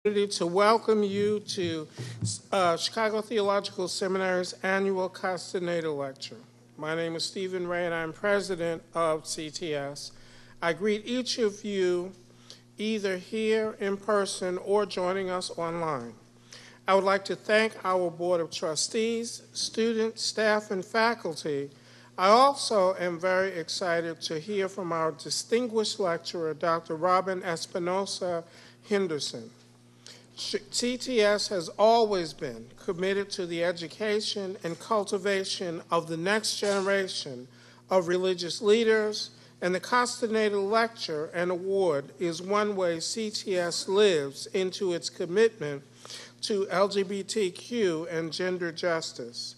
To welcome you to Chicago Theological Seminary's annual Castaneda Lecture. My name is Stephen Ray, and I'm president of CTS. I greet each of you either here in person or joining us online. I would like to thank our Board of Trustees, students, staff, and faculty. I also am very excited to hear from our distinguished lecturer, Dr. Robyn Espinoza Henderson. CTS has always been committed to the education and cultivation of the next generation of religious leaders, and the Castaneda Lecture and Award is one way CTS lives into its commitment to LGBTQ and gender justice.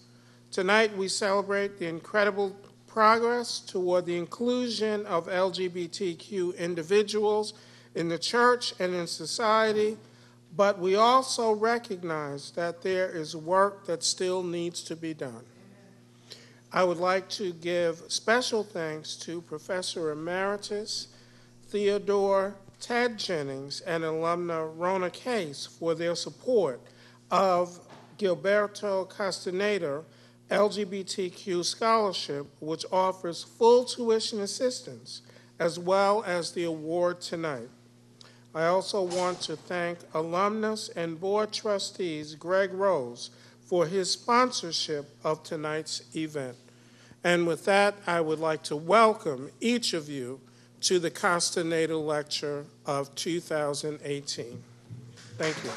Tonight, we celebrate the incredible progress toward the inclusion of LGBTQ individuals in the church and in society, but we also recognize that there is work that still needs to be done. I would like to give special thanks to Professor Emeritus Theodore Ted Jennings and alumna Rona Case for their support of Gilberto Castaneda LGBTQ Scholarship, which offers full tuition assistance, as well as the award tonight. I also want to thank alumnus and board trustees Greg Rose for his sponsorship of tonight's event. And with that, I would like to welcome each of you to the Castaneda Lecture of 2018. Thank you.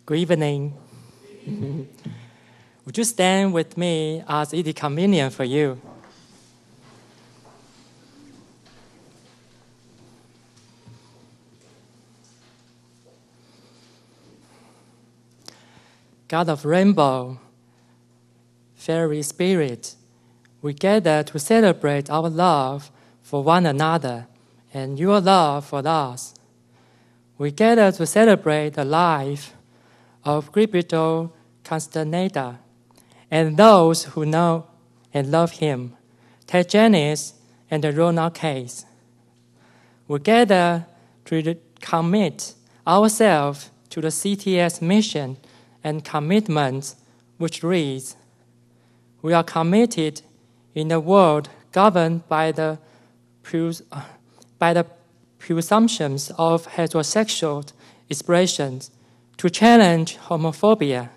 Good evening. Would you stand with me as it is convenient for you? God of Rainbow, Fairy Spirit, we gather to celebrate our love for one another and your love for us. We gather to celebrate the life of Gilberto Castaneda and those who know and love him, Ted Jennings and the Rona Case. We gather to commit ourselves to the CTS mission and commitment, which reads, we are committed in a world governed by the presumptions of heterosexual expressions, to challenge homophobia,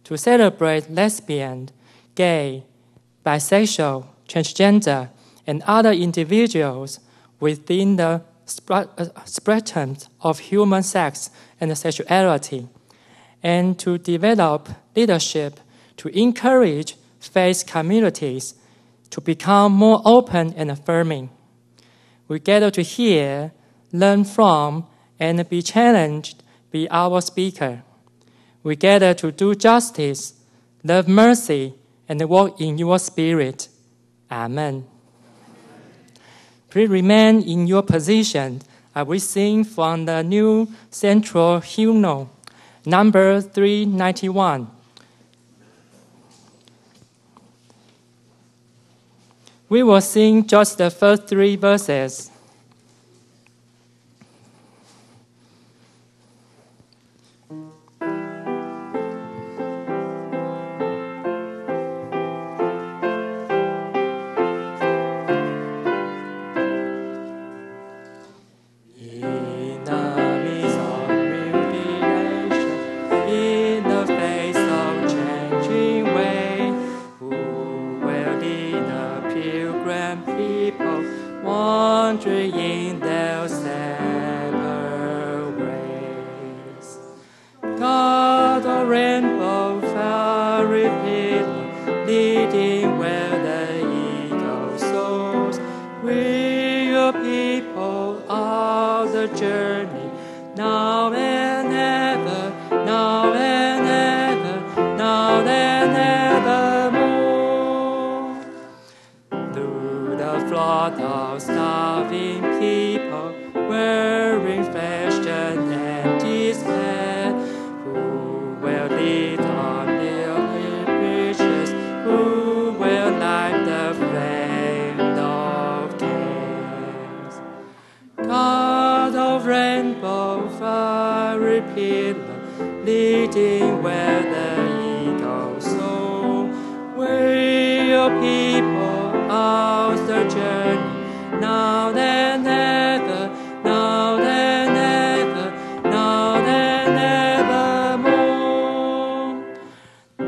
to celebrate lesbian, gay, bisexual, transgender, and other individuals within the spectrum of human sex and sexuality, and to develop leadership to encourage faith communities to become more open and affirming. We gather to hear, learn from, and be challenged by our speaker. We gather to do justice, love mercy, and walk in your spirit. Amen. Please remain in your position as we sing from the new central hymnal, number 391. We will sing just the first 3 verses. In their separate ways. God of rainbow, fairy pillar, leading where the eagle soars. We, your people, are the journey, now and ever, now and ever, now and evermore. Through the flood of starving people, wearing fashion and despair, who leading where the eagles soar. We, your people, ours the journey, now and ever, now and ever, now and evermore.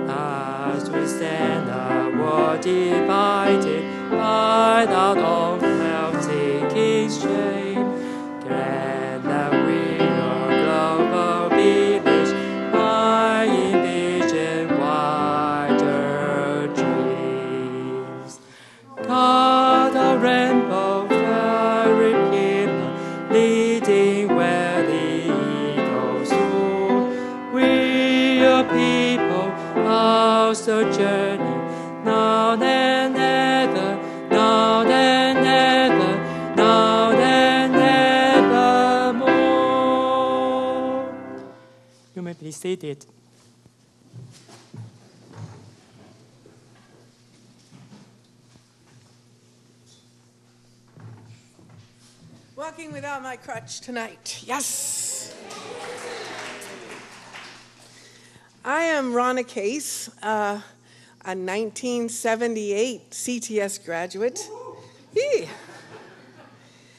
As we stand a world divided by our own melting shame, glad that we are global village, I envision wider dreams. God, a rainbow fiery pillar, leading where the eagles soar. We, your people, ours the journey, now and ever, now and ever, now and evermore. You may be seated. Walking without my crutch tonight. Yes. I am Ronna Case, a 1978 CTS graduate.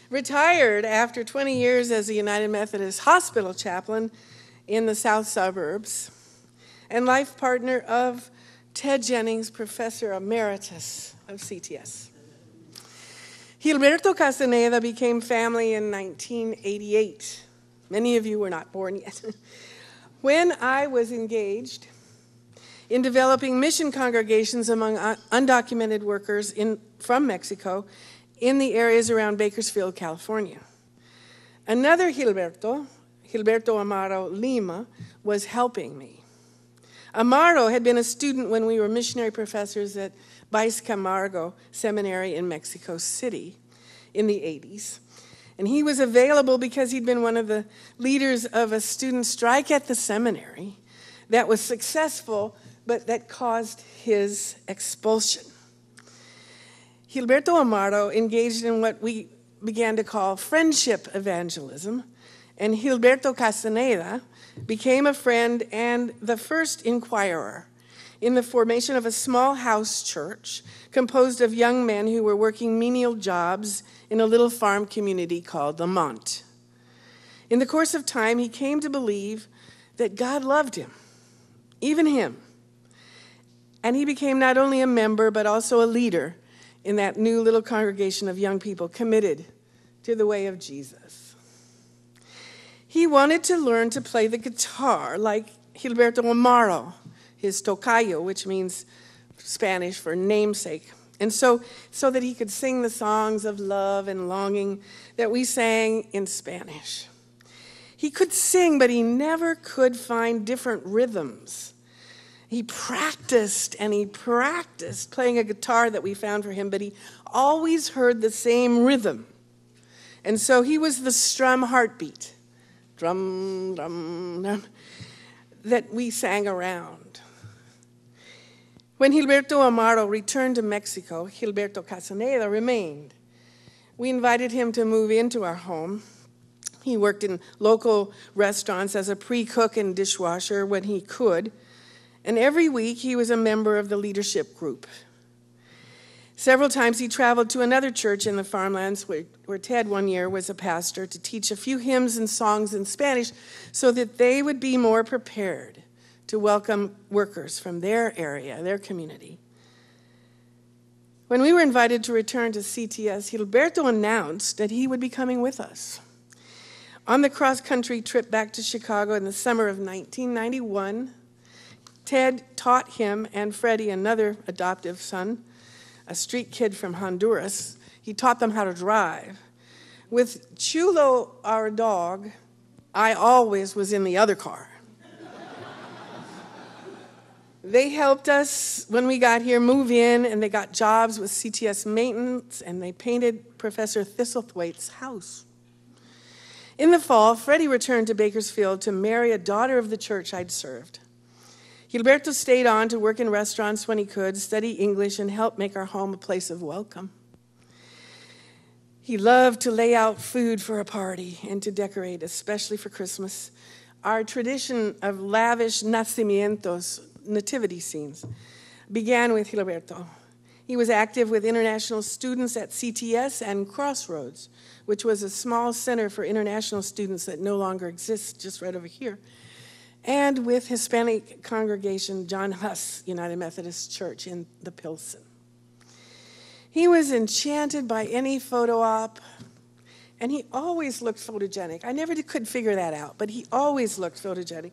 Retired after 20 years as a United Methodist Hospital chaplain in the south suburbs, and life partner of Ted Jennings, Professor Emeritus of CTS. Gilberto Castaneda became family in 1988. Many of you were not born yet. When I was engaged in developing mission congregations among undocumented workers from Mexico in the areas around Bakersfield, California. Another Gilberto Amaro Lima, was helping me. Amaro had been a student when we were missionary professors at Vice Camargo Seminary in Mexico City in the 80s. And he was available because he'd been one of the leaders of a student strike at the seminary that was successful, but that caused his expulsion. Gilberto Amaro engaged in what we began to call friendship evangelism, and Gilberto Castaneda became a friend and the first inquirer in the formation of a small house church composed of young men who were working menial jobs in a little farm community called Lamont. In the course of time, he came to believe that God loved him, even him. And he became not only a member, but also a leader in that new little congregation of young people committed to the way of Jesus. He wanted to learn to play the guitar like Gilberto Amaro, his tocayo, which means Spanish for namesake, and so that he could sing the songs of love and longing that we sang in Spanish. He could sing, but he never could find different rhythms. He practiced and he practiced playing a guitar that we found for him, but he always heard the same rhythm. And so he was the strum heartbeat, drum, drum, drum, that we sang around. When Gilberto Amaro returned to Mexico, Gilberto Castaneda remained. We invited him to move into our home. He worked in local restaurants as a pre-cook and dishwasher when he could, and every week he was a member of the leadership group. Several times he traveled to another church in the farmlands where Ted one year was a pastor to teach a few hymns and songs in Spanish so that they would be more prepared to welcome workers from their area, their community. When we were invited to return to CTS, Gilberto announced that he would be coming with us. On the cross-country trip back to Chicago in the summer of 1991, Ted taught him and Freddie, another adoptive son, a street kid from Honduras, he taught them how to drive. With Chulo, our dog, I always was in the other car. They helped us, when we got here, move in, and they got jobs with CTS maintenance, and they painted Professor Thistlethwaite's house. In the fall, Freddie returned to Bakersfield to marry a daughter of the church I'd served. Gilberto stayed on to work in restaurants when he could, study English, and help make our home a place of welcome. He loved to lay out food for a party and to decorate, especially for Christmas. our tradition of lavish nacimientos, nativity scenes, began with Gilberto. He was active with international students at CTS and Crossroads, which was a small center for international students that no longer exists, just right over here, and with Hispanic congregation John Huss United Methodist Church in the Pilsen. He was enchanted by any photo op, and he always looked photogenic. I never could figure that out, but he always looked photogenic.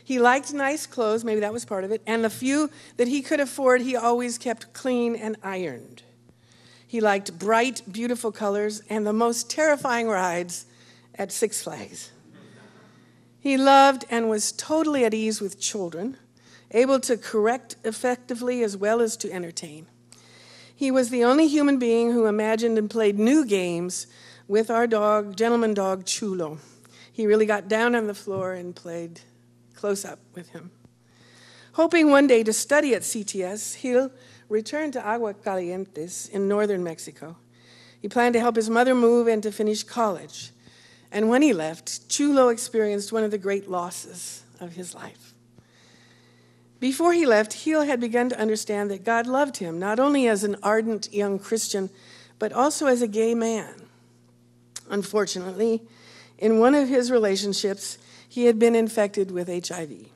He liked nice clothes, maybe that was part of it, and the few that he could afford, he always kept clean and ironed. He liked bright, beautiful colors and the most terrifying rides at Six Flags. He loved and was totally at ease with children, able to correct effectively as well as to entertain. He was the only human being who imagined and played new games with our dog, gentleman dog, Chulo. He really got down on the floor and played close up with him. Hoping one day to study at CTS, Gil returned to Aguascalientes in northern Mexico. He planned to help his mother move and to finish college. And when he left, Chulo experienced one of the great losses of his life. Before he left, Gil had begun to understand that God loved him, not only as an ardent young Christian, but also as a gay man. Unfortunately, in one of his relationships, he had been infected with HIV.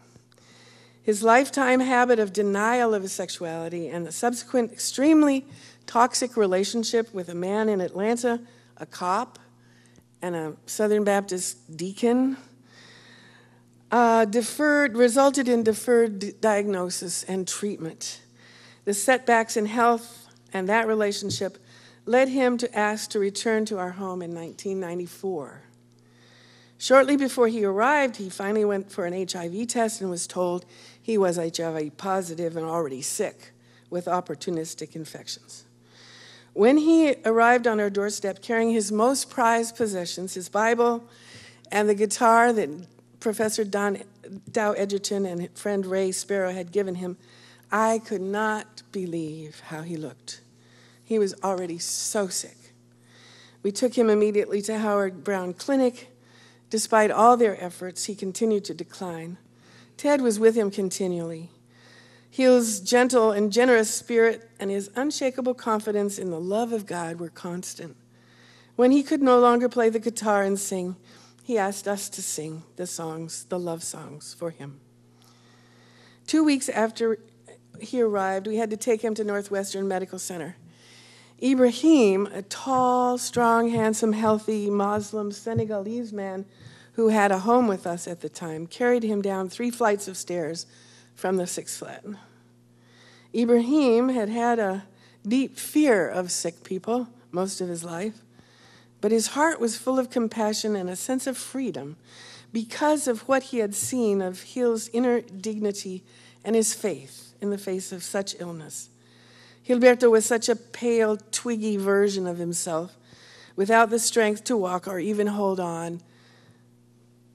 His lifetime habit of denial of his sexuality and the subsequent extremely toxic relationship with a man in Atlanta, a cop, and a Southern Baptist deacon, resulted in deferred diagnosis and treatment. The setbacks in health and that relationship led him to ask to return to our home in 1994. Shortly before he arrived, he finally went for an HIV test and was told he was HIV positive and already sick with opportunistic infections. When he arrived on our doorstep carrying his most prized possessions, his Bible and the guitar that Professor Dow Edgerton and friend Ray Sparrow had given him, I could not believe how he looked. He was already so sick. We took him immediately to Howard Brown Clinic. Despite all their efforts, he continued to decline. Ted was with him continually. Gil's gentle and generous spirit and his unshakable confidence in the love of God were constant. When he could no longer play the guitar and sing, he asked us to sing the songs, the love songs, for him. 2 weeks after he arrived, we had to take him to Northwestern Medical Center. Ibrahim, a tall, strong, handsome, healthy Muslim Senegalese man who had a home with us at the time, carried him down 3 flights of stairs from the 6th flat. Ibrahim had had a deep fear of sick people most of his life, but his heart was full of compassion and a sense of freedom because of what he had seen of Gil's inner dignity and his faith in the face of such illness. Gilberto was such a pale, twiggy version of himself, without the strength to walk or even hold on.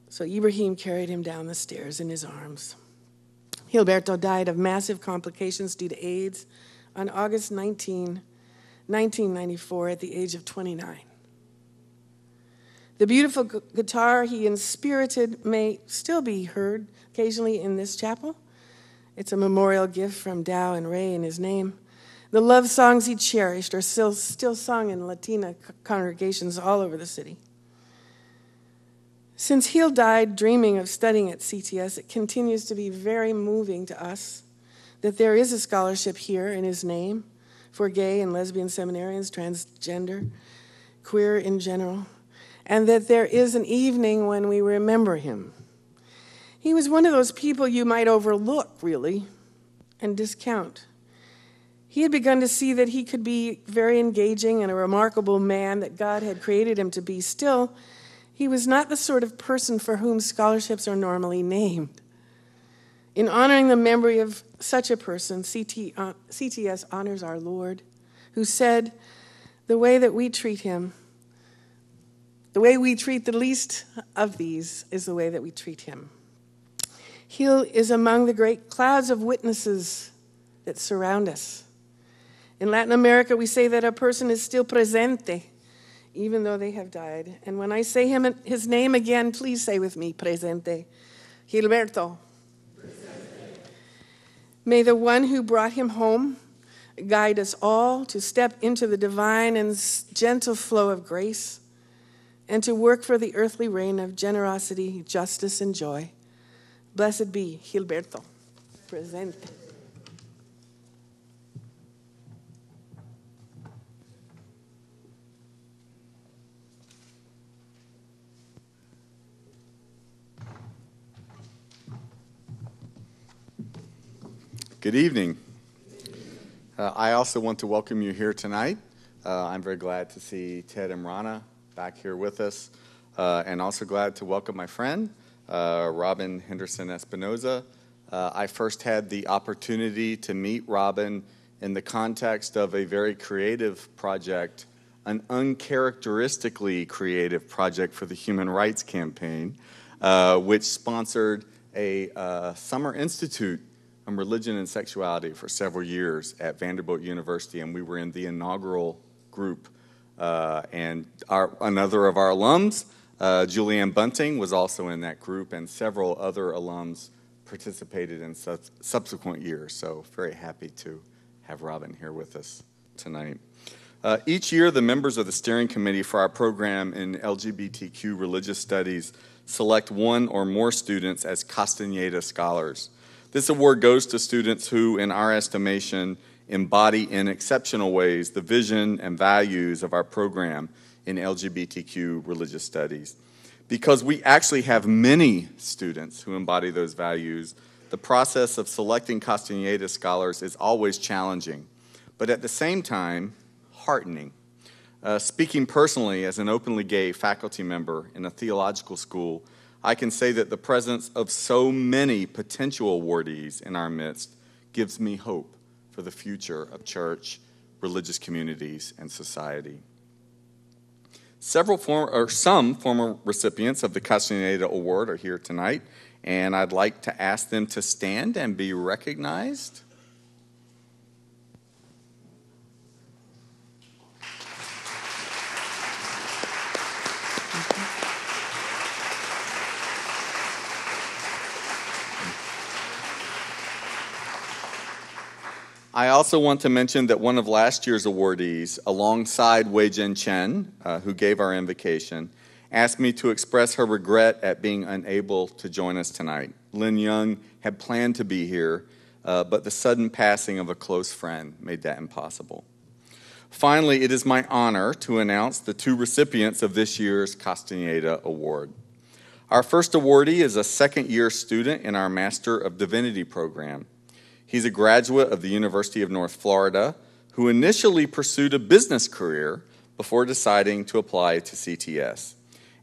So Ibrahim carried him down the stairs in his arms. Gilberto died of massive complications due to AIDS on August 19, 1994, at the age of 29. The beautiful guitar he inspirited may still be heard occasionally in this chapel. It's a memorial gift from Dow and Ray in his name. The love songs he cherished are still sung in Latina congregations all over the city. Since Gil died dreaming of studying at CTS, it continues to be very moving to us that there is a scholarship here in his name for gay and lesbian seminarians, transgender, queer in general, and that there is an evening when we remember him. He was one of those people you might overlook, really, and discount. He had begun to see that he could be very engaging and a remarkable man that God had created him to be. Still, he was not the sort of person for whom scholarships are normally named. In honoring the memory of such a person, CTS honors our Lord, who said, the way that we treat him, the way we treat the least of these is the way that we treat him. Gil is among the great clouds of witnesses that surround us. In Latin America, we say that a person is still presente, even though they have died. And when I say his name again, please say with me, presente. Gilberto. May the one who brought him home guide us all to step into the divine and gentle flow of grace and to work for the earthly reign of generosity, justice, and joy. Blessed be Gilberto. Presente. Good evening. I also want to welcome you here tonight. I'm very glad to see Ted and Rana back here with us, and also glad to welcome my friend, Robyn Henderson-Espinoza. I first had the opportunity to meet Robyn in the context of a very creative project, an uncharacteristically creative project for the Human Rights Campaign, which sponsored a Summer Institute on religion and sexuality for several years at Vanderbilt University, and we were in the inaugural group. And another of our alums, Julianne Bunting, was also in that group, and several other alums participated in subsequent years. So very happy to have Robyn here with us tonight. Each year, the members of the steering committee for our program in LGBTQ religious studies select one or more students as Castaneda scholars. This award goes to students who, in our estimation, embody in exceptional ways the vision and values of our program in LGBTQ religious studies. Because we actually have many students who embody those values, the process of selecting Castaneda scholars is always challenging, but at the same time, heartening. Speaking personally as an openly gay faculty member in a theological school, I can say that the presence of so many potential awardees in our midst gives me hope for the future of church, religious communities, and society. Some former recipients of the Castaneda Award are here tonight, and I'd like to ask them to stand and be recognized. I also want to mention that one of last year's awardees, alongside Wei Jin Chen, who gave our invocation, asked me to express her regret at being unable to join us tonight. Lin Young had planned to be here, but the sudden passing of a close friend made that impossible. Finally, it is my honor to announce the two recipients of this year's Castaneda Award. Our first awardee is a second-year student in our Master of Divinity program. He's a graduate of the University of North Florida who initially pursued a business career before deciding to apply to CTS.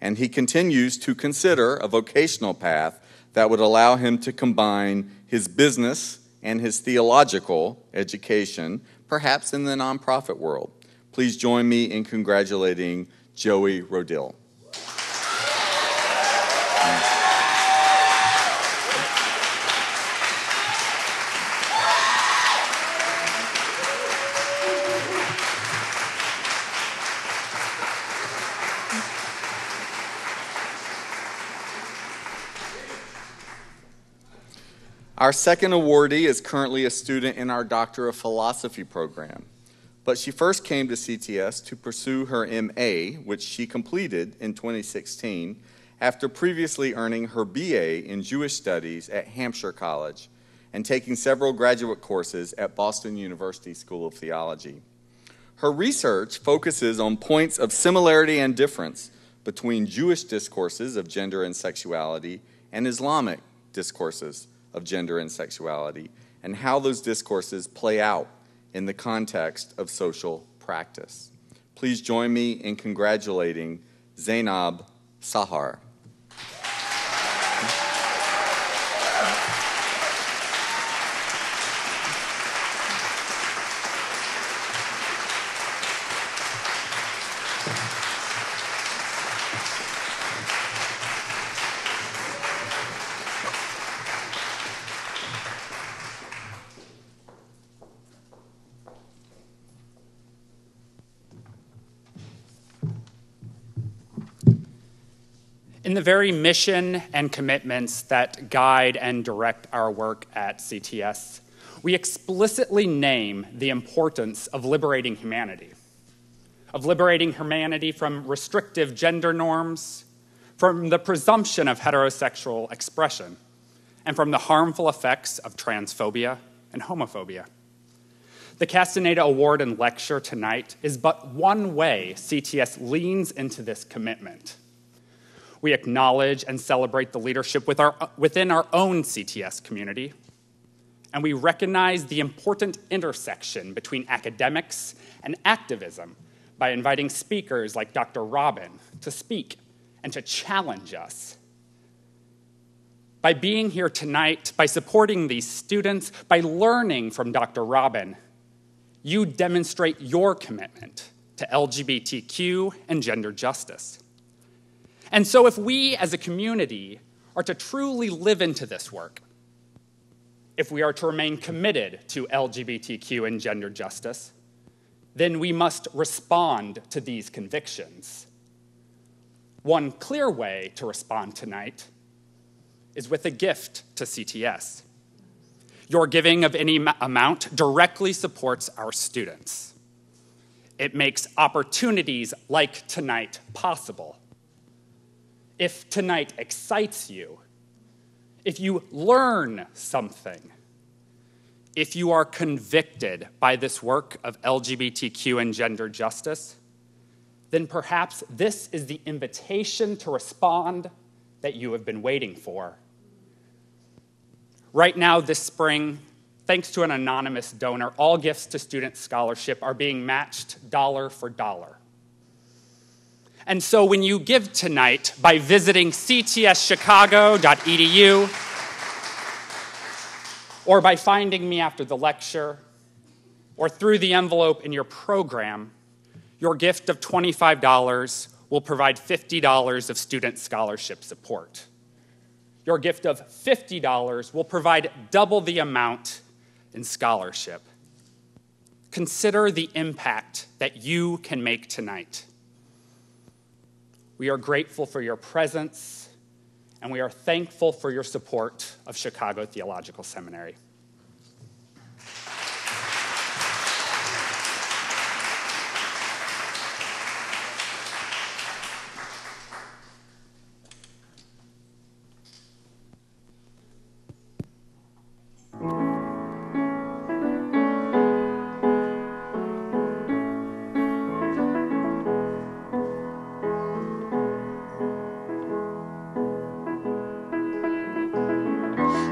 And he continues to consider a vocational path that would allow him to combine his business and his theological education, perhaps in the nonprofit world. Please join me in congratulating Joey Rodill. Our second awardee is currently a student in our Doctor of Philosophy program, but she first came to CTS to pursue her MA, which she completed in 2016, after previously earning her BA in Jewish Studies at Hampshire College and taking several graduate courses at Boston University School of Theology. Her research focuses on points of similarity and difference between Jewish discourses of gender and sexuality and Islamic discourses of gender and sexuality, and how those discourses play out in the context of social practice. Please join me in congratulating Zainab Sahar. In the very mission and commitments that guide and direct our work at CTS, we explicitly name the importance of liberating humanity from restrictive gender norms, from the presumption of heterosexual expression, and from the harmful effects of transphobia and homophobia. The Castaneda Award and lecture tonight is but one way CTS leans into this commitment. We acknowledge and celebrate the leadership within our own CTS community, and we recognize the important intersection between academics and activism by inviting speakers like Dr. Robyn to speak and to challenge us. By being here tonight, by supporting these students, by learning from Dr. Robyn, you demonstrate your commitment to LGBTQ and gender justice. And so if we as a community are to truly live into this work, if we are to remain committed to LGBTQ and gender justice, then we must respond to these convictions. One clear way to respond tonight is with a gift to CTS. Your giving of any amount directly supports our students. It makes opportunities like tonight possible. If tonight excites you, if you learn something, if you are convicted by this work of LGBTQ and gender justice, then perhaps this is the invitation to respond that you have been waiting for. Right now, this spring, thanks to an anonymous donor, all gifts to Student Scholarship are being matched dollar for dollar. And so when you give tonight by visiting ctschicago.edu or by finding me after the lecture or through the envelope in your program, your gift of $25 will provide $50 of student scholarship support. Your gift of $50 will provide double the amount in scholarship. Consider the impact that you can make tonight. We are grateful for your presence, and we are thankful for your support of Chicago Theological Seminary.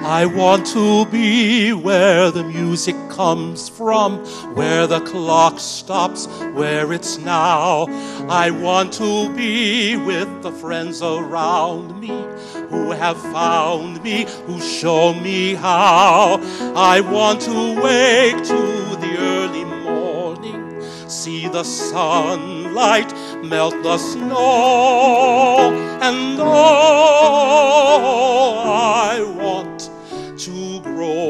I want to be where the music comes from, where the clock stops, where it's now. I want to be with the friends around me who have found me, who show me how. I want to wake to the early morning, see the sunlight melt the snow, and oh, I want to grow.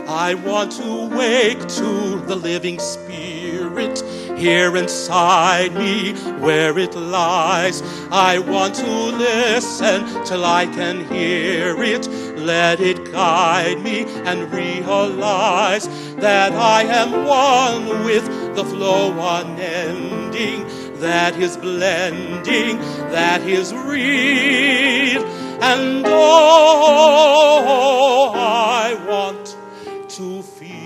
I want to wake to the living Spirit here inside me where it lies. I want to listen till I can hear it. Let it guide me and realize that I am one with the flow unending, that is blending, that is real. And oh, I want to feel.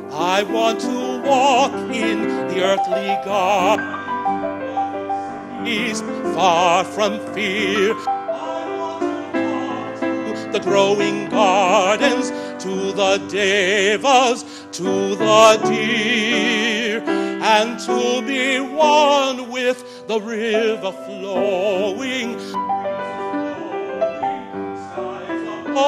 I want to walk in the earthly gardens, far from fear. I want to walk to the growing gardens, to the devas, to the deer, and to be one with the river flowing. Of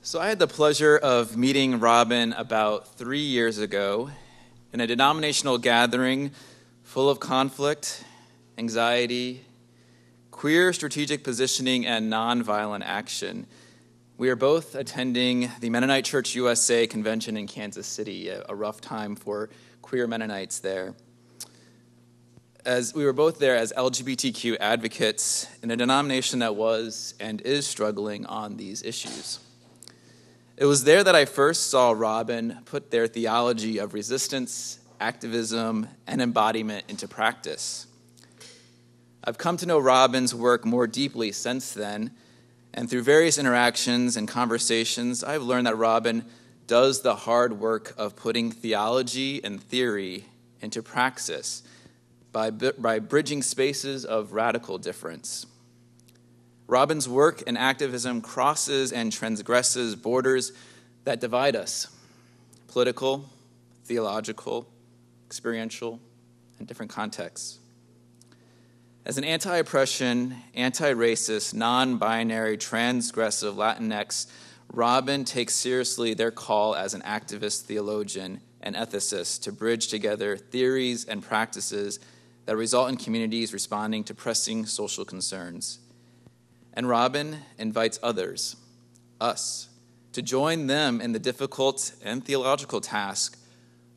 So I had the pleasure of meeting Robyn about 3 years ago in a denominational gathering full of conflict, anxiety, queer strategic positioning, and nonviolent action. We are both attending the Mennonite Church USA convention in Kansas City, a rough time for queer Mennonites there. As we were both there as LGBTQ advocates in a denomination that was and is struggling on these issues. It was there that I first saw Robyn put their theology of resistance, activism, and embodiment into practice. I've come to know Robyn's work more deeply since then, and through various interactions and conversations, I've learned that Robyn does the hard work of putting theology and theory into praxis by bridging spaces of radical difference. Robyn's work and activism crosses and transgresses borders that divide us: political, theological, experiential, and different contexts. As an anti-oppression, anti-racist, non-binary, transgressive Latinx, Robyn takes seriously their call as an activist, theologian, and ethicist to bridge together theories and practices that result in communities responding to pressing social concerns. And Robyn invites others, us, to join them in the difficult and theological task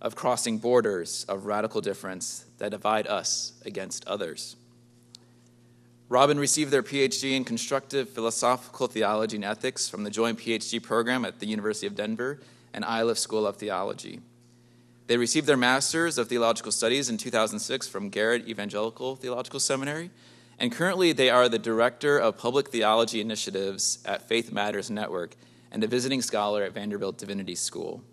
of crossing borders of radical difference that divide us against others. Robyn received their PhD in Constructive Philosophical Theology and Ethics from the Joint PhD program at the University of Denver and Iliff School of Theology. They received their Master's of Theological Studies in 2006 from Garrett Evangelical Theological Seminary, and currently they are the Director of Public Theology Initiatives at Faith Matters Network and a visiting scholar at Vanderbilt Divinity School.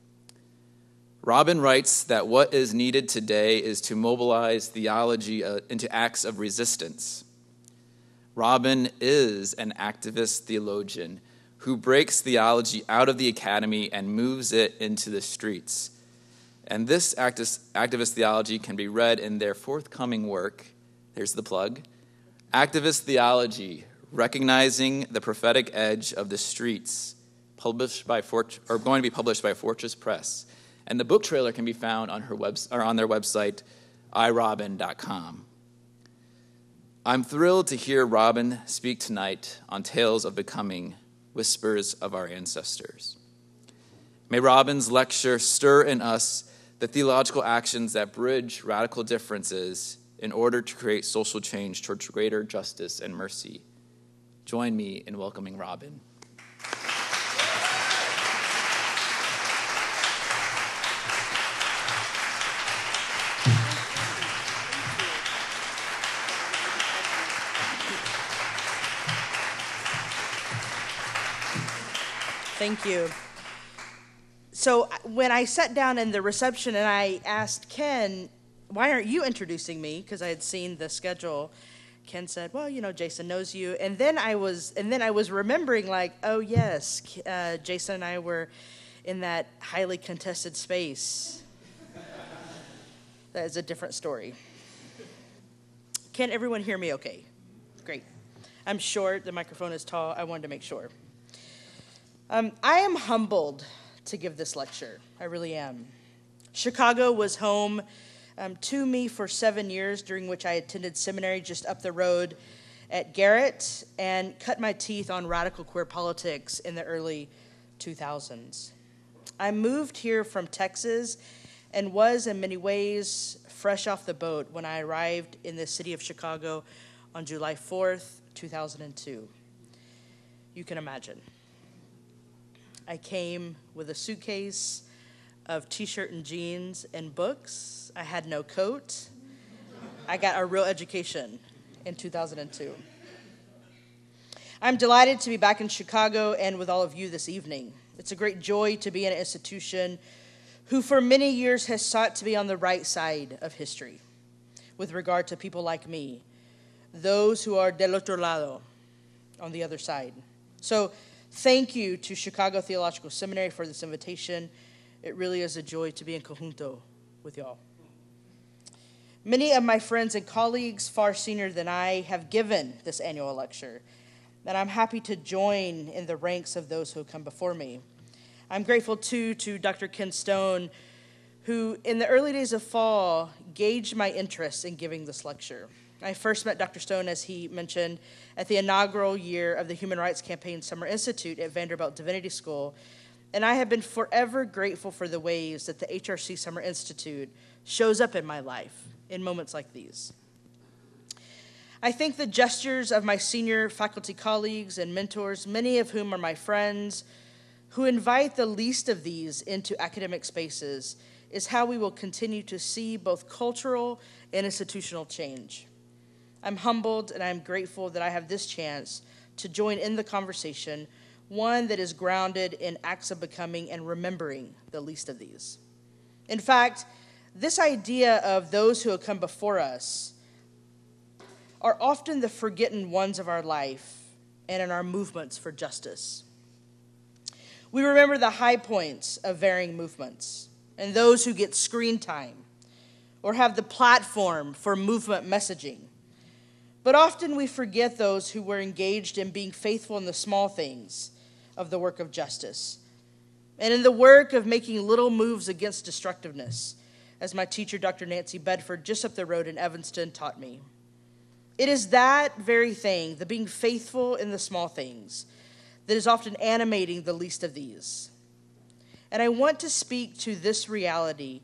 Robyn writes that what is needed today is to mobilize theology into acts of resistance. Robyn is an activist theologian who breaks theology out of the academy and moves it into the streets. And this activist theology can be read in their forthcoming work, here's the plug, Activist Theology, Recognizing the Prophetic Edge of the Streets, going to be published by Fortress Press. And the book trailer can be found on on their website, irobyn.com. I'm thrilled to hear Robyn speak tonight on Tales of Becoming, Whispers of Our Ancestors. May Robyn's lecture stir in us the theological actions that bridge radical differences in order to create social change towards greater justice and mercy. Join me in welcoming Robyn. Thank you. So when I sat down in the reception and I asked Ken, why aren't you introducing me? Because I had seen the schedule. Ken said, well, Jason knows you. And then I was remembering, like, oh yes, Jason and I were in that highly contested space. That is a different story. Can everyone hear me okay? Great. I'm short, the microphone is tall. I wanted to make sure. I am humbled to give this lecture. I really am. Chicago was home to me for 7 years, during which I attended seminary just up the road at Garrett and cut my teeth on radical queer politics in the early 2000s. I moved here from Texas and was in many ways fresh off the boat when I arrived in the city of Chicago on July 4th, 2002. You can imagine. I came with a suitcase of t-shirt and jeans and books. I had no coat. I got a real education in 2002. I'm delighted to be back in Chicago and with all of you this evening. It's a great joy to be in an institution who for many years has sought to be on the right side of history with regard to people like me, those who are del otro lado, on the other side. So thank you to Chicago Theological Seminary for this invitation. It really is a joy to be in conjunto with y'all. Many of my friends and colleagues, far senior than I, have given this annual lecture. and I'm happy to join in the ranks of those who have come before me. I'm grateful, too, to Dr. Ken Stone, who, in the early days of fall, gauged my interest in giving this lecture. I first met Dr. Stone, as he mentioned, at the inaugural year of the Human Rights Campaign Summer Institute at Vanderbilt Divinity School, and I have been forever grateful for the ways that the HRC Summer Institute shows up in my life in moments like these. I thank the gestures of my senior faculty colleagues and mentors, many of whom are my friends, who invite the least of these into academic spaces, is how we will continue to see both cultural and institutional change. I'm humbled and I'm grateful that I have this chance to join in the conversation, one that is grounded in acts of becoming and remembering the least of these. In fact, this idea of those who have come before us are often the forgotten ones of our life and in our movements for justice. We remember the high points of varying movements and those who get screen time or have the platform for movement messaging. But often we forget those who were engaged in being faithful in the small things of the work of justice and in the work of making little moves against destructiveness, as my teacher, Dr. Nancy Bedford, just up the road in Evanston, taught me. It is that very thing, the being faithful in the small things, that is often animating the least of these. And I want to speak to this reality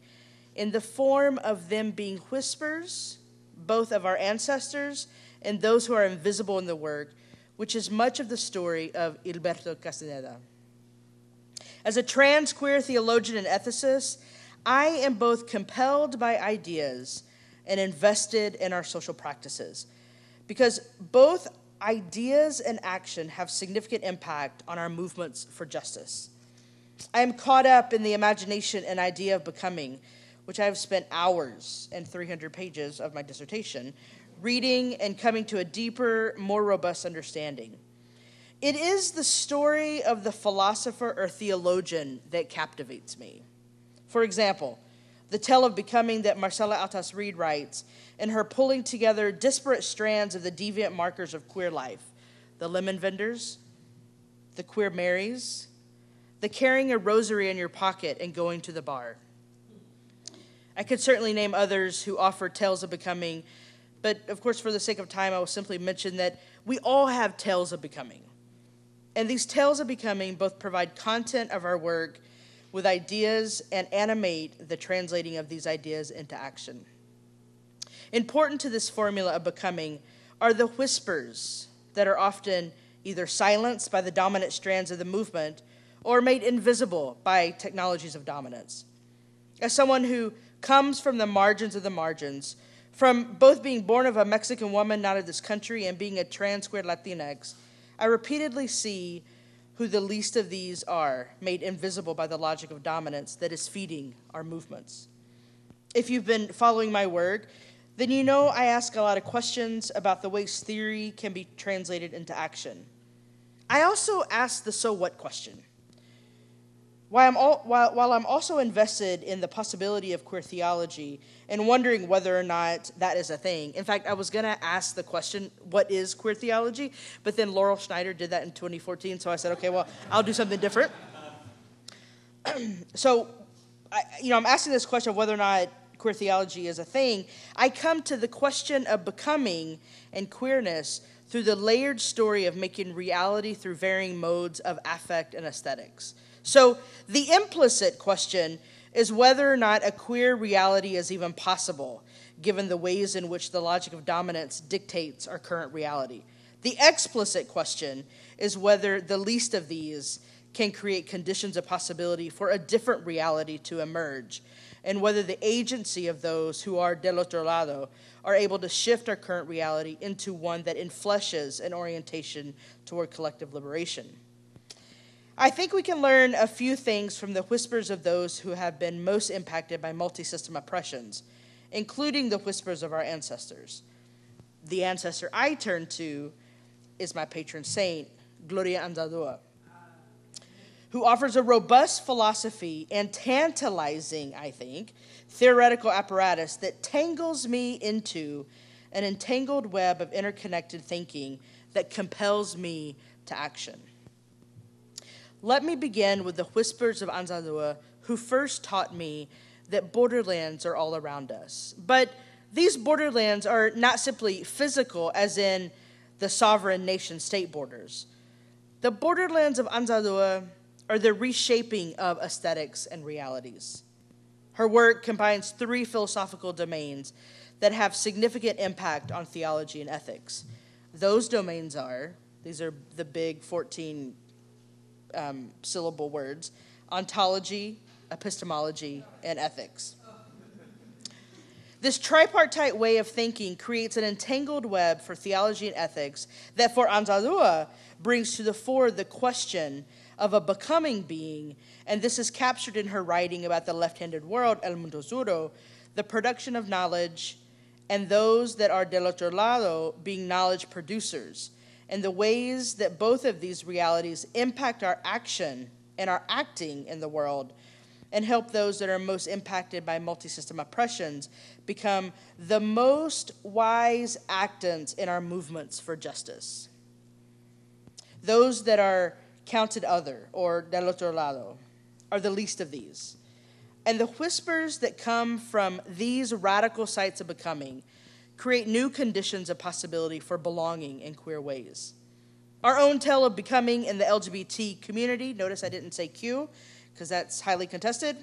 in the form of them being whispers, both of our ancestors and those who are invisible in the work, which is much of the story of Gilberto Castaneda. As a trans queer theologian and ethicist, I am both compelled by ideas and invested in our social practices, because both ideas and action have significant impact on our movements for justice. I am caught up in the imagination and idea of becoming, which I have spent hours and 300 pages of my dissertation reading and coming to a deeper, more robust understanding. It is the story of the philosopher or theologian that captivates me. For example, the tale of becoming that Marcella Altas Reed writes in her pulling together disparate strands of the deviant markers of queer life: the lemon vendors, the queer Marys, the carrying a rosary in your pocket and going to the bar. I could certainly name others who offer tales of becoming, but of course, for the sake of time, I will simply mention that we all have tales of becoming. And these tales of becoming both provide content of our work with ideas and animate the translating of these ideas into action. Important to this formula of becoming are the whispers that are often either silenced by the dominant strands of the movement or made invisible by technologies of dominance. As someone who comes from the margins of the margins, from both being born of a Mexican woman not of this country and being a trans queer Latinx, I repeatedly see who the least of these are, made invisible by the logic of dominance that is feeding our movements. If you've been following my work, then you know I ask a lot of questions about the ways theory can be translated into action. I also ask the so what question. While I'm also invested in the possibility of queer theology and wondering whether or not that is a thing. In fact, I was going to ask the question, what is queer theology? But then Laurel Schneider did that in 2014, so I said, okay, well, I'll do something different. So, I'm asking this question of whether or not queer theology is a thing. I come to the question of becoming and queerness through the layered story of making reality through varying modes of affect and aesthetics. So the implicit question is whether or not a queer reality is even possible, given the ways in which the logic of dominance dictates our current reality. The explicit question is whether the least of these can create conditions of possibility for a different reality to emerge, and whether the agency of those who are del otro lado are able to shift our current reality into one that enfleshes an orientation toward collective liberation. I think we can learn a few things from the whispers of those who have been most impacted by multi-system oppressions, including the whispers of our ancestors. The ancestor I turn to is my patron saint, Gloria Anzaldúa, who offers a robust philosophy and tantalizing, I think, theoretical apparatus that tangles me into an entangled web of interconnected thinking that compels me to action. Let me begin with the whispers of Anzalua, who first taught me that borderlands are all around us. But these borderlands are not simply physical, as in the sovereign nation-state borders. The borderlands of Anzalua are the reshaping of aesthetics and realities. Her work combines three philosophical domains that have significant impact on theology and ethics. Those domains are, these are the big 14 syllable words, ontology, epistemology, and ethics. This tripartite way of thinking creates an entangled web for theology and ethics that for Anzalua brings to the fore the question of a becoming being, and this is captured in her writing about the left-handed world, El Mundo Zuro, the production of knowledge, and those that are del otro lado being knowledge producers, and the ways that both of these realities impact our action and our acting in the world, and help those that are most impacted by multi-system oppressions become the most wise actants in our movements for justice. Those that are counted other, or del otro lado, are the least of these. And the whispers that come from these radical sites of becoming create new conditions of possibility for belonging in queer ways. Our own tale of becoming in the LGBT community, notice I didn't say Q, because that's highly contested,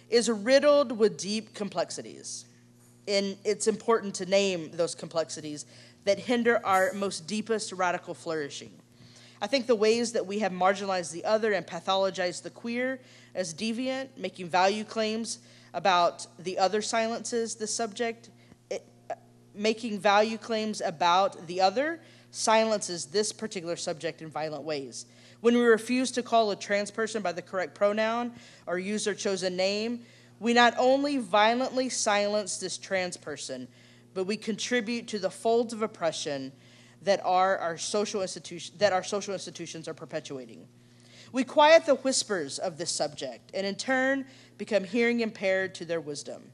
is riddled with deep complexities. And it's important to name those complexities that hinder our most deepest radical flourishing. I think the ways that we have marginalized the other and pathologized the queer as deviant, making value claims about the other silences the subject, making value claims about the other silences this particular subject in violent ways. When we refuse to call a trans person by the correct pronoun or use their chosen name, we not only violently silence this trans person, but we contribute to the folds of oppression that our social institutions are perpetuating. We quiet the whispers of this subject and in turn become hearing impaired to their wisdom.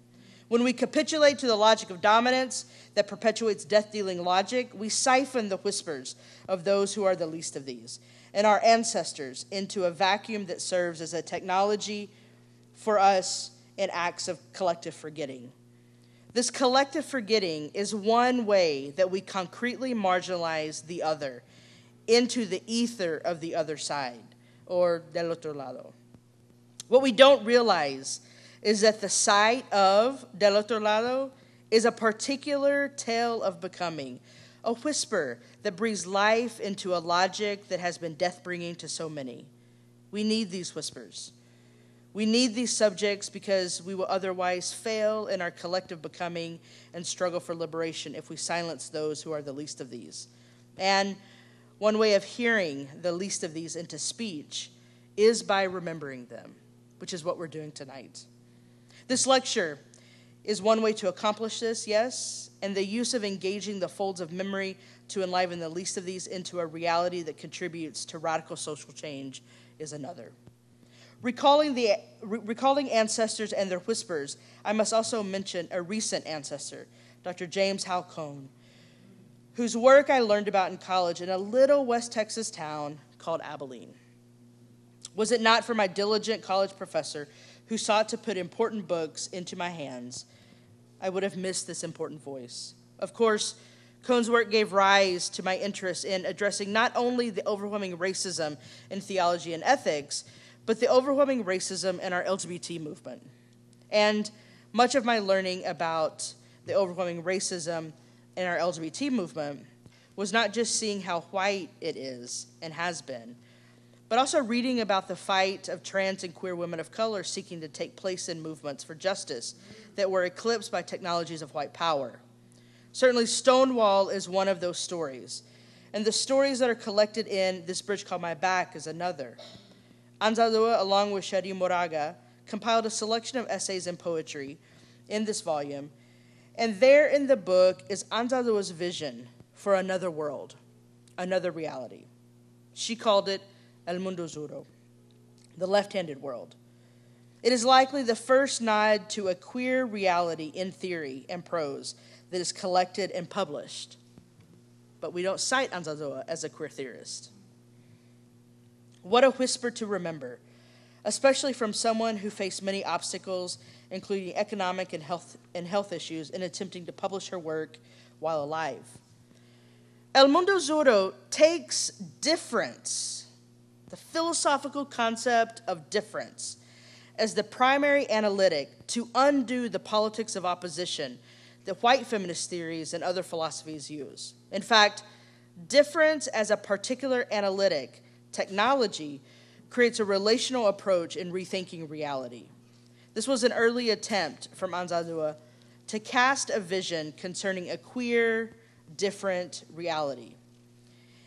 When we capitulate to the logic of dominance that perpetuates death-dealing logic, we siphon the whispers of those who are the least of these and our ancestors into a vacuum that serves as a technology for us in acts of collective forgetting. This collective forgetting is one way that we concretely marginalize the other into the ether of the other side, or del otro lado. What we don't realize is that the site of del otro lado is a particular tale of becoming, a whisper that breathes life into a logic that has been death-bringing to so many. We need these whispers. We need these subjects because we will otherwise fail in our collective becoming and struggle for liberation if we silence those who are the least of these. And one way of hearing the least of these into speech is by remembering them, which is what we're doing tonight. This lecture is one way to accomplish this, yes, and the use of engaging the folds of memory to enliven the least of these into a reality that contributes to radical social change is another. Recalling ancestors and their whispers, I must also mention a recent ancestor, Dr. James Hal Cone, whose work I learned about in college in a little West Texas town called Abilene. Was it not for my diligent college professor who sought to put important books into my hands, I would have missed this important voice. Of course, Cone's work gave rise to my interest in addressing not only the overwhelming racism in theology and ethics, but the overwhelming racism in our LGBT movement. And much of my learning about the overwhelming racism in our LGBT movement was not just seeing how white it is and has been, but also reading about the fight of trans and queer women of color seeking to take place in movements for justice that were eclipsed by technologies of white power. Certainly, Stonewall is one of those stories, and the stories that are collected in This Bridge Called My Back is another. Anzalua, along with Shadi Moraga, compiled a selection of essays and poetry in this volume, and there in the book is Anzalua's vision for another world, another reality. She called it El Mundo Zuro, the left-handed world. It is likely the first nod to a queer reality in theory and prose that is collected and published. but we don't cite Anzaldúa as a queer theorist. What a whisper to remember, especially from someone who faced many obstacles, including economic and health issues, in attempting to publish her work while alive. El Mundo Zoro takes difference, the philosophical concept of difference, as the primary analytic to undo the politics of opposition that white feminist theories and other philosophies use. In fact, difference as a particular analytic technology creates a relational approach in rethinking reality. This was an early attempt from Anzaldúa to cast a vision concerning a queer, different reality.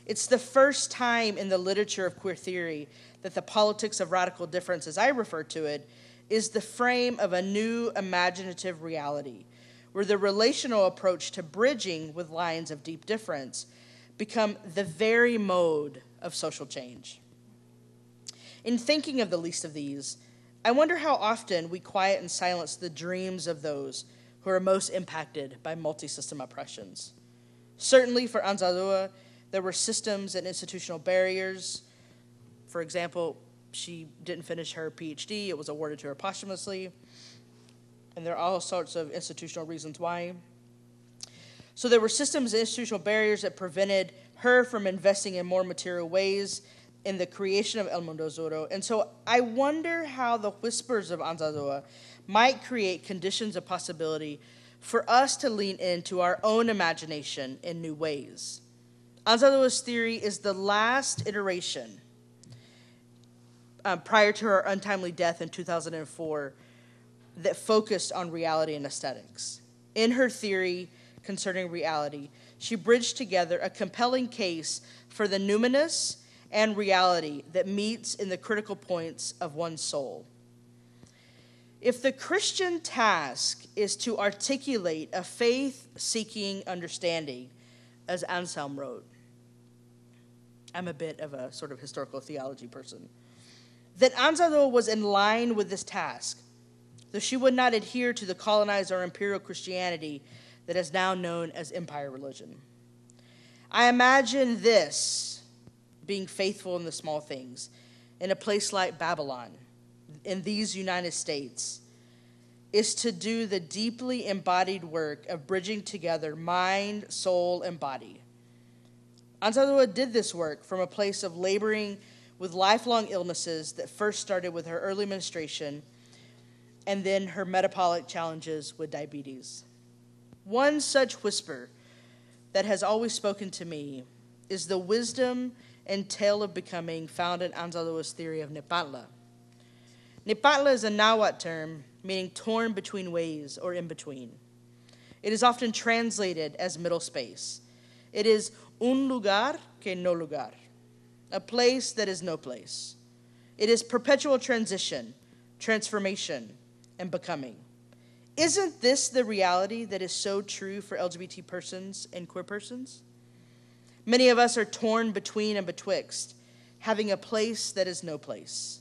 It's the first time in the literature of queer theory that the politics of radical difference, as I refer to it, is the frame of a new imaginative reality, where the relational approach to bridging with lines of deep difference become the very mode of social change. In thinking of the least of these, I wonder how often we quiet and silence the dreams of those who are most impacted by multi-system oppressions. Certainly for Anzaldúa, there were systems and institutional barriers. For example, she didn't finish her PhD. It was awarded to her posthumously. And there are all sorts of institutional reasons why. So there were systems and institutional barriers that prevented her from investing in more material ways in the creation of El Mundo Zoro. And so I wonder how the whispers of Anzaldúa might create conditions of possibility for us to lean into our own imagination in new ways. Anzaldúa's theory is the last iteration prior to her untimely death in 2004 that focused on reality and aesthetics. In her theory concerning reality, she bridged together a compelling case for the numinous and reality that meets in the critical points of one's soul. If the Christian task is to articulate a faith-seeking understanding, as Anselm wrote, I'm a bit of a sort of historical theology person, that Anzaldúa was in line with this task, though she would not adhere to the colonized or imperial Christianity that is now known as empire religion. I imagine this being faithful in the small things, in a place like Babylon, in these United States, is to do the deeply embodied work of bridging together mind, soul, and body. Anzaldúa did this work from a place of laboring with lifelong illnesses that first started with her early menstruation and then her metabolic challenges with diabetes. One such whisper that has always spoken to me is the wisdom and tale of becoming found in Anzaldúa's theory of Nepantla. Nepantla is a Nahuatl term meaning torn between ways or in between. It is often translated as middle space. It is un lugar que no lugar, a place that is no place. It is perpetual transition, transformation, and becoming. Isn't this the reality that is so true for LGBT persons and queer persons? Many of us are torn between and betwixt, having a place that is no place.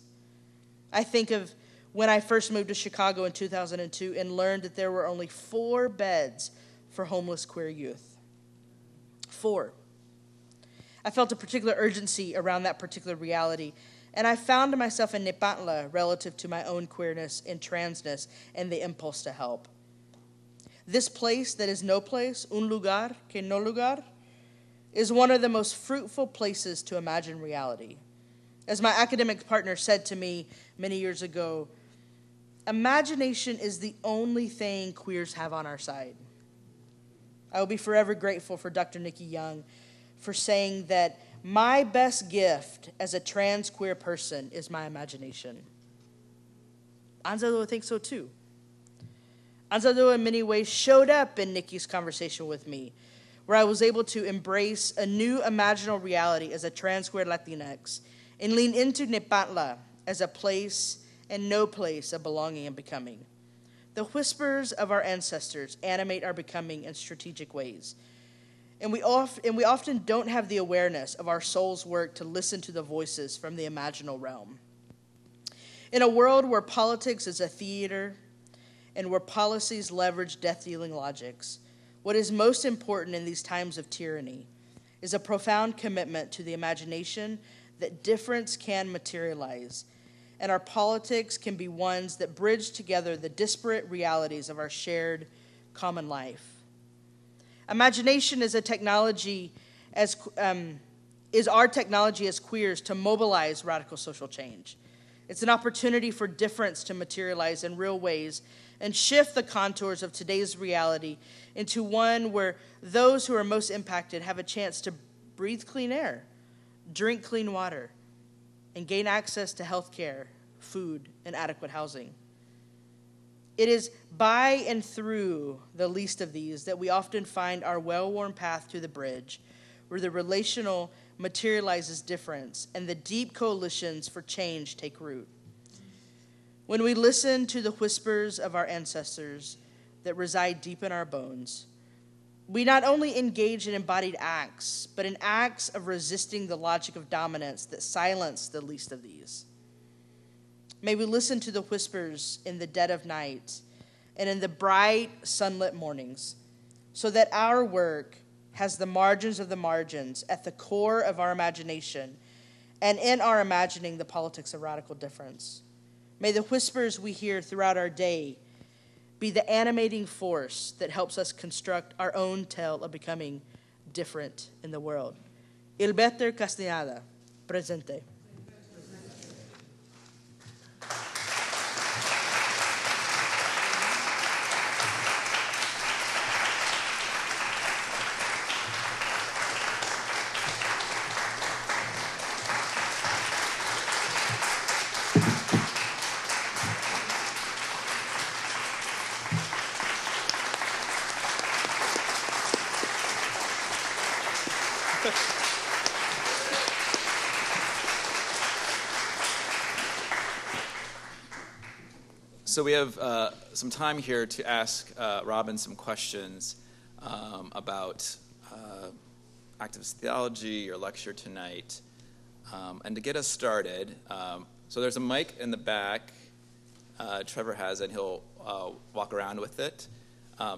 I think of when I first moved to Chicago in 2002 and learned that there were only 4 beds for homeless queer youth. 4. I felt a particular urgency around that particular reality, and I found myself in Nepantla relative to my own queerness and transness and the impulse to help. This place that is no place, un lugar que no lugar, is one of the most fruitful places to imagine reality. As my academic partner said to me many years ago, imagination is the only thing queers have on our side. I will be forever grateful for Dr. Nikki Young for saying that my best gift as a trans queer person is my imagination. Anzaldúa thinks so too. Anzaldúa in many ways showed up in Nikki's conversation with me, where I was able to embrace a new imaginal reality as a trans queer Latinx and lean into Nepantla as a place and no place of belonging and becoming. The whispers of our ancestors animate our becoming in strategic ways. And we often don't have the awareness of our soul's work to listen to the voices from the imaginal realm. In a world where politics is a theater and where policies leverage death-dealing logics, what is most important in these times of tyranny is a profound commitment to the imagination that difference can materialize, and our politics can be ones that bridge together the disparate realities of our shared common life. Imagination is a technology is our technology as queers to mobilize radical social change. It's an opportunity for difference to materialize in real ways and shift the contours of today's reality into one where those who are most impacted have a chance to breathe clean air, drink clean water, and gain access to health care, food, and adequate housing. It is by and through the least of these that we often find our well-worn path to the bridge, where the relational materializes difference and the deep coalitions for change take root. When we listen to the whispers of our ancestors that reside deep in our bones, we not only engage in embodied acts, but in acts of resisting the logic of dominance that silence the least of these. May we listen to the whispers in the dead of night and in the bright sunlit mornings, so that our work has the margins of the margins at the core of our imagination, and in our imagining the politics of radical difference. May the whispers we hear throughout our day be the animating force that helps us construct our own tale of becoming different in the world. Hilberto Castaneda, presente. So we have some time here to ask Robyn some questions about activist theology, your lecture tonight. And to get us started, so there's a mic in the back. Trevor has it, and he'll walk around with it.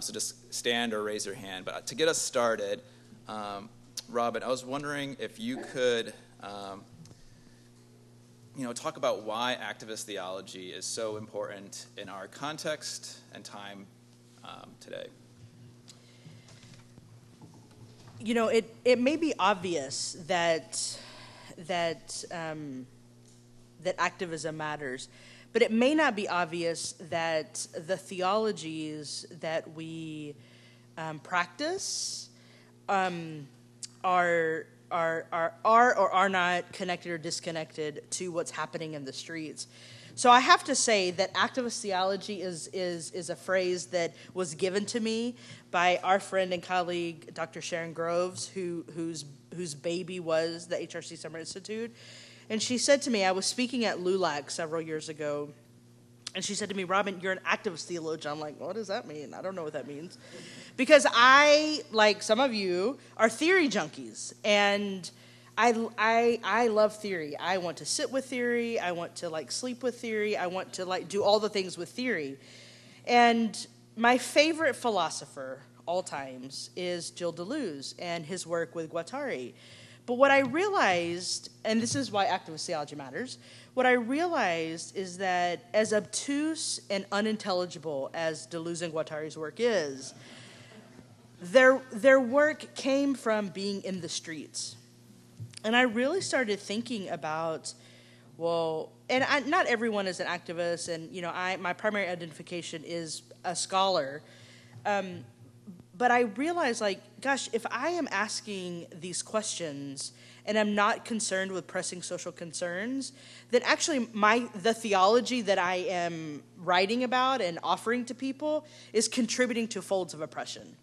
So just stand or raise your hand. But to get us started, Robyn, I was wondering if you could talk about why activist theology is so important in our context and time today. It may be obvious that activism matters, but it may not be obvious that the theologies that we practice are or are not connected or disconnected to what's happening in the streets. So I have to say that activist theology is a phrase that was given to me by our friend and colleague, Dr. Sharon Groves, whose baby was the HRC Summer Institute. And she said to me, I was speaking at LULAC several years ago, and she said to me, Robyn, you're an activist theologian. I'm like, what does that mean? I don't know what that means. Because I, like some of you, are theory junkies, and I love theory. I want to sit with theory. I want to sleep with theory. I want to do all the things with theory. And my favorite philosopher all times is Gilles Deleuze and his work with Guattari. But what I realized, and this is why activist theology matters, what I realized is that as obtuse and unintelligible as Deleuze and Guattari's work is, their work came from being in the streets. And I really started thinking about, not everyone is an activist, and my primary identification is a scholar. But I realized, gosh, if I am asking these questions and I'm not concerned with pressing social concerns, then actually the theology that I am writing about and offering to people is contributing to folds of oppression.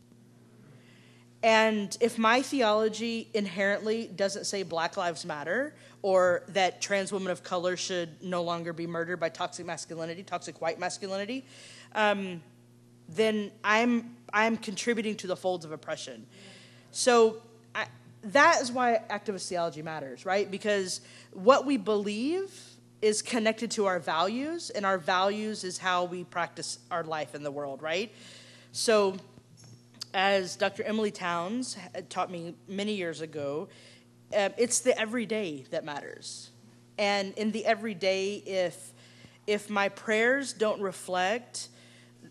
And if my theology inherently doesn't say Black Lives Matter, or that trans women of color should no longer be murdered by toxic masculinity, toxic white masculinity, then I'm contributing to the folds of oppression. So that is why activist theology matters, right? Because what we believe is connected to our values, and our values is how we practice our life in the world, right? So as Dr. Emily Towns had taught me many years ago, it's the everyday that matters. And in the everyday, if my prayers don't reflect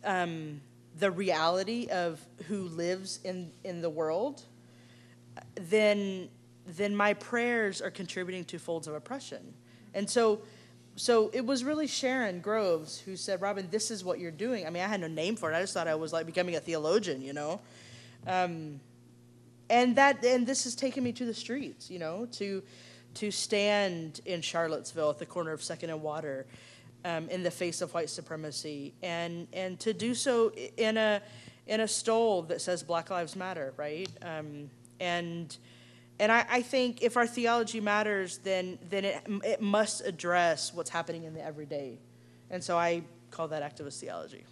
the reality of who lives in the world, then my prayers are contributing to folds of oppression. And so it was really Sharon Groves who said, Robyn, this is what you're doing. I mean, I had no name for it. I just thought I was like becoming a theologian, you know. And this has taken me to the streets, you know, to stand in Charlottesville at the corner of 2nd and Water, in the face of white supremacy, and to do so in a stole that says Black Lives Matter, right? And I think if our theology matters, then it must address what's happening in the everyday. And so I call that activist theology.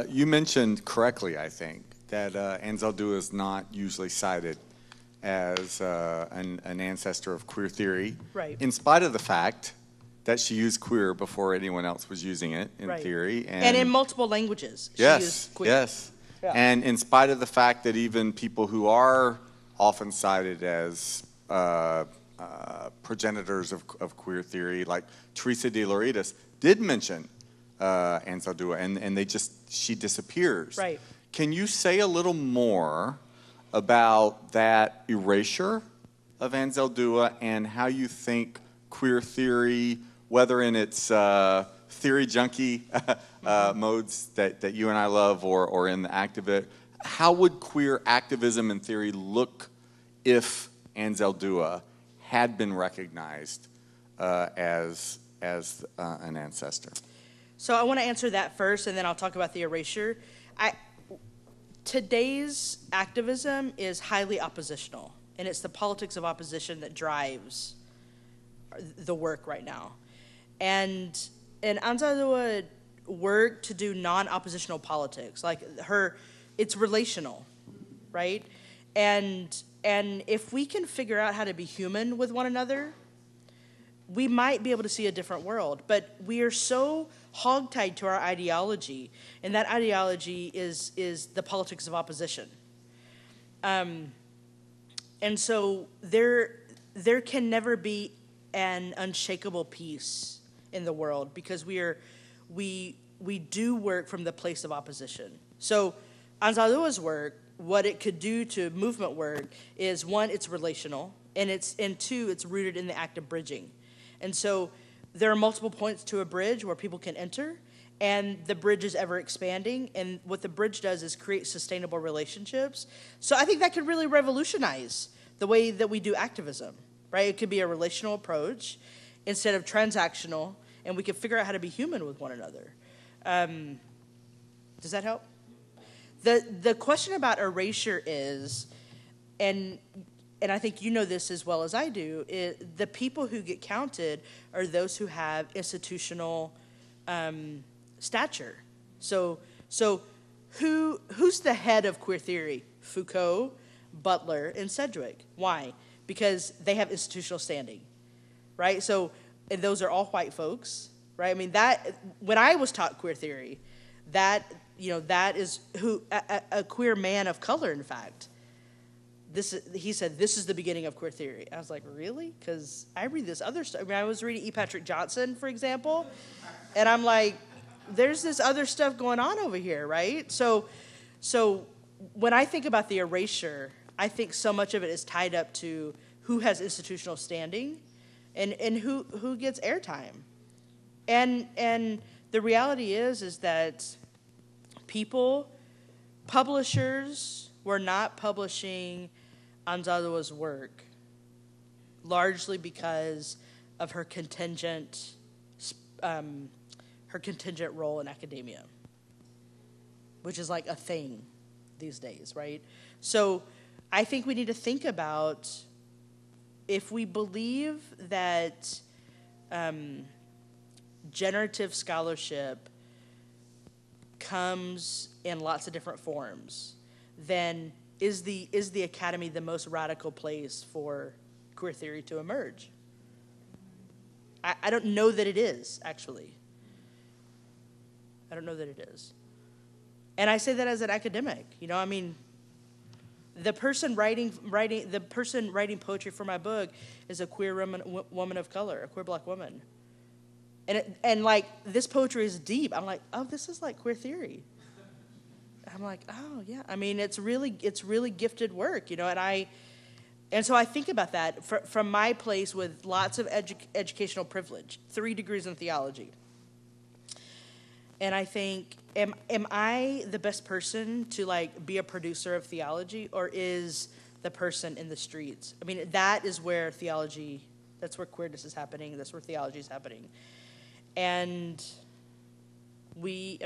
You mentioned correctly, I think, that Anzaldúa is not usually cited as an ancestor of queer theory, Right. in spite of the fact that she used queer before anyone else was using it in Right. theory. And in multiple languages. She Yes, used queer. yes. Yeah. And in spite of the fact that even people who are often cited as progenitors of queer theory, like Teresa de Loredas, did mention Anzaldúa, and she disappears. Right. Can you say a little more about that erasure of Anzaldúa and how you think queer theory, whether in its theory junkie modes that you and I love or in the activist, how would queer activism and theory look if Anzaldúa had been recognized as an ancestor? So I want to answer that first, and then I'll talk about the erasure. Today's activism is highly oppositional, and it's the politics of opposition that drives the work right now. And Anzaldúa worked to do non-oppositional politics, like it's relational, right? And if we can figure out how to be human with one another, we might be able to see a different world. But we are so hogtied to our ideology, and that ideology is the politics of opposition. And so there can never be an unshakable peace in the world, because we do work from the place of opposition. So Anzaldúa's work, what it could do to movement work is, one, it's relational, and two, it's rooted in the act of bridging. And so there are multiple points to a bridge where people can enter, and the bridge is ever expanding, and what the bridge does is create sustainable relationships. So I think that could really revolutionize the way that we do activism, right? It could be a relational approach instead of transactional, and we could figure out how to be human with one another. Does that help? The question about erasure is, and I think you know this as well as I do, the people who get counted are those who have institutional stature. So who's the head of queer theory? Foucault, Butler, and Sedgwick. Why? Because they have institutional standing, right? And those are all white folks, right? I mean, that when I was taught queer theory, that is who a queer man of color, in fact. He said, this is the beginning of queer theory. I was like, really? Because I read this other stuff. I mean, I was reading E. Patrick Johnson, for example, and I'm like, there's this other stuff going on over here, right? So when I think about the erasure, I think so much of it is tied up to who has institutional standing and who gets airtime. And the reality is that publishers were not publishing Anzaldúa's work largely because of her contingent role in academia, which is like a thing these days, right? So I think we need to think about, if we believe that generative scholarship comes in lots of different forms, then is the academy the most radical place for queer theory to emerge? I don't know that it is, actually. I don't know that it is. And I say that as an academic. I mean, the person writing poetry for my book is a queer woman of color, a queer black woman. And like, this poetry is deep. I'm like, oh, this is like queer theory. I'm like, oh yeah. I mean, it's really gifted work, and so I think about that from my place with lots of educational privilege, 3 degrees in theology. And I think, am I the best person to like be a producer of theology, or is the person in the streets? I mean, that is where theology, that's where queerness is happening, that's where theology is happening. And we're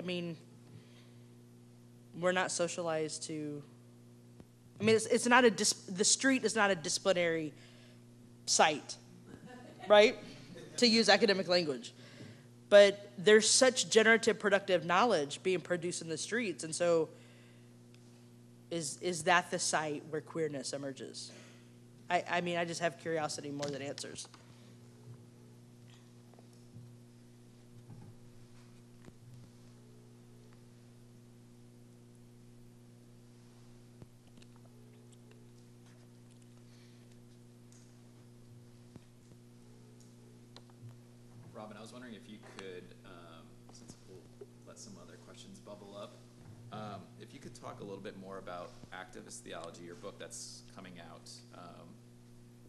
not socialized to, it's not the street is not a disciplinary site, right? To use academic language. But there's such generative, productive knowledge being produced in the streets, and so is that the site where queerness emerges? I just have curiosity more than answers. Robyn, I was wondering if you could, since we'll let some other questions bubble up, if you could talk a little bit more about activist theology, your book that's coming out.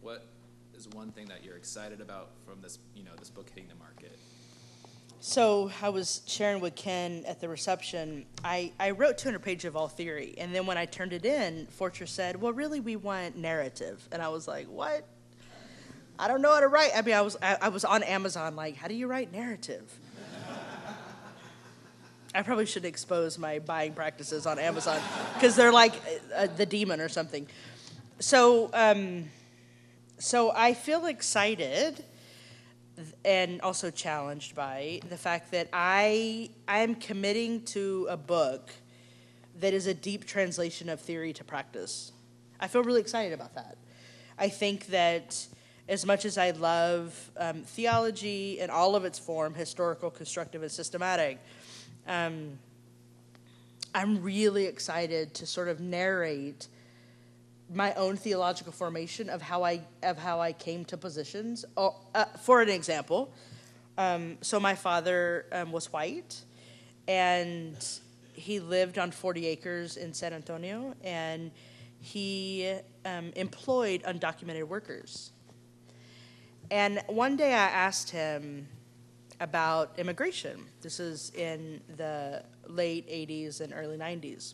What is one thing that you're excited about from this, this book hitting the market? So I was sharing with Ken at the reception, I wrote 200 pages of all theory, and then when I turned it in, Fortress said, well, really, we want narrative. And I was like, what? I don't know how to write. I was on Amazon, like, how do you write narrative? I probably should expose my buying practices on Amazon, because they're like the demon or something. So I feel excited and also challenged by the fact that I am committing to a book that is a deep translation of theory to practice. I feel really excited about that. I think that as much as I love theology in all of its form, historical, constructive, and systematic, I'm really excited to sort of narrate my own theological formation of how I came to positions. For an example, so my father was white, and he lived on 40 acres in San Antonio, and he employed undocumented workers. And one day I asked him about immigration. This is in the late 80s and early 90s.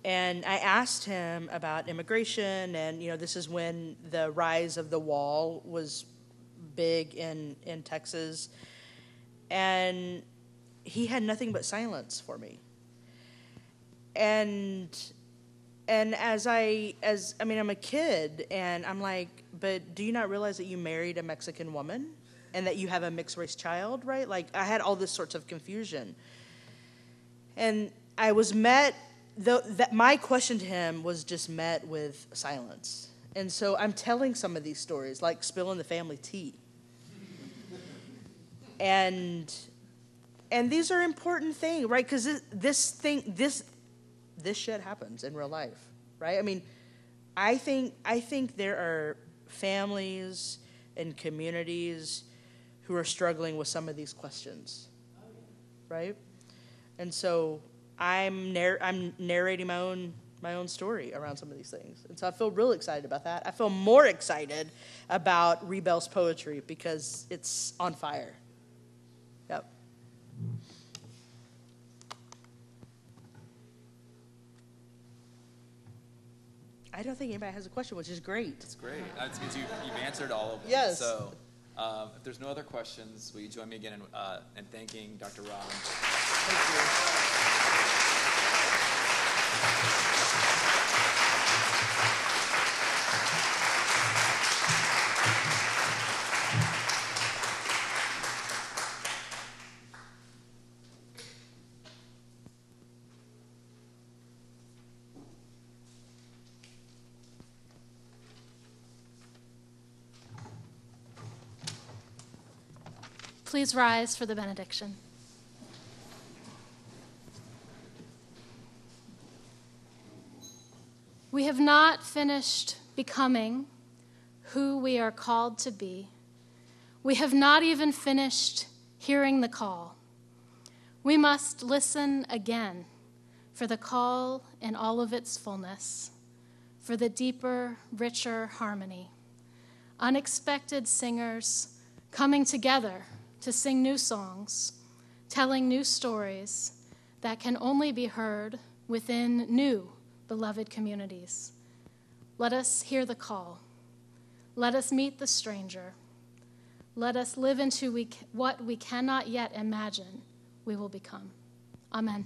And I asked him about immigration, and this is when the rise of the wall was big in Texas. And he had nothing but silence for me. And I'm a kid, and I'm like, but do you not realize that you married a Mexican woman and that you have a mixed race child, right? Like, I had all this sorts of confusion. And I was met, my question to him was just met with silence. And so I'm telling some of these stories, like spilling the family tea. And these are important things, right? Because this shit happens in real life, right? I mean, I think there are families and communities who are struggling with some of these questions, right? And so I'm narrating my own story around some of these things, and so I feel really excited about that. I feel more excited about Rebel's poetry because it's on fire. Yep. I don't think anybody has a question, which is great. It's great. It's because you've answered all of them. Yes. So if there's no other questions, will you join me again in thanking Dr. Robyn? Thank you. Please rise for the benediction. We have not finished becoming who we are called to be. We have not even finished hearing the call. We must listen again for the call in all of its fullness, for the deeper, richer harmony. Unexpected singers coming together to sing new songs, telling new stories that can only be heard within new beloved communities. Let us hear the call. Let us meet the stranger. Let us live into what we cannot yet imagine we will become. Amen.